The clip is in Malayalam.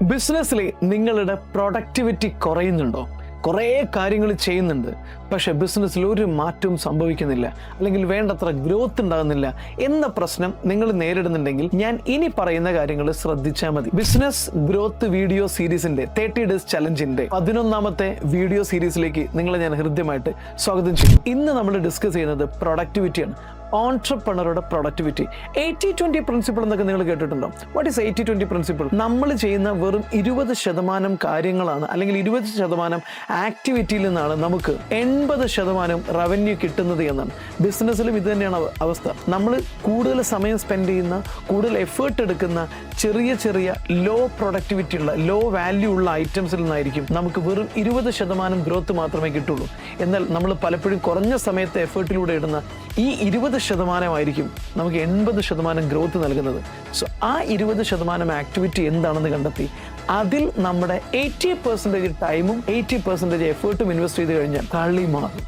ബിസിനസ്സിൽ നിങ്ങളുടെ പ്രൊഡക്ടിവിറ്റി കുറയുന്നുണ്ടോ? കുറേ കാര്യങ്ങൾ ചെയ്യുന്നുണ്ട്, പക്ഷേ ബിസിനസ്സിൽ ഒരു മാറ്റവും സംഭവിക്കുന്നില്ല, അല്ലെങ്കിൽ വേണ്ടത്ര ഗ്രോത്ത് ഉണ്ടാകുന്നില്ല എന്ന പ്രശ്നം നിങ്ങൾ നേരിടുന്നുണ്ടെങ്കിൽ ഞാൻ ഇനി പറയുന്ന കാര്യങ്ങൾ ശ്രദ്ധിച്ചാൽ മതി. ബിസിനസ് ഗ്രോത്ത് വീഡിയോ സീരീസിന്റെ 30 ഡേയ്സ് ചലഞ്ചിന്റെ 11ാമത്തെ വീഡിയോ സീരീസിലേക്ക് നിങ്ങളെ ഞാൻ ഹൃദ്യമായിട്ട് സ്വാഗതം ചെയ്യും. ഇന്ന് നമ്മൾ ഡിസ്കസ് ചെയ്യുന്നത് പ്രൊഡക്ടിവിറ്റിയാണ്. ഓൺട്രപ്രണറുടെ പ്രൊഡക്ടിവിറ്റി. 80-20 പ്രിൻസിപ്പിൾ എന്നൊക്കെ നിങ്ങൾ കേട്ടിട്ടുണ്ടോ? What is 80-20 principle? നമ്മൾ ചെയ്യുന്ന വെറും 20% കാര്യങ്ങളാണ്, അല്ലെങ്കിൽ 20% ആക്ടിവിറ്റിയിൽ നിന്നാണ് നമുക്ക് 80% റവന്യൂ കിട്ടുന്നത് എന്നാണ്. ബിസിനസ്സിലും ഇത് തന്നെയാണ് അവസ്ഥ. നമ്മൾ കൂടുതൽ സമയം സ്പെൻഡ് ചെയ്യുന്ന, കൂടുതൽ എഫേർട്ട് എടുക്കുന്ന ചെറിയ ചെറിയ ലോ പ്രൊഡക്ടിവിറ്റി ഉള്ള, ലോ വാല്യൂ ഉള്ള ഐറ്റംസിൽ നിന്നായിരിക്കും നമുക്ക് വെറും 20% ഗ്രോത്ത് മാത്രമേ കിട്ടുള്ളൂ. എന്നാൽ നമ്മൾ പലപ്പോഴും കുറഞ്ഞ സമയത്തെ എഫേർട്ടിലൂടെ ഇടുന്ന ഈ 20% നമുക്ക് 80% ഗ്രോത്ത് നൽകുന്നത്. സോ ആ 20% ആക്ടിവിറ്റി എന്താണെന്ന് കണ്ടെത്തി അതിൽ നമ്മുടെ 80% ടൈമും 80% എഫേർട്ടും ഇൻവെസ്റ്റ് ചെയ്ത് കഴിഞ്ഞാൽ കളി മാറും.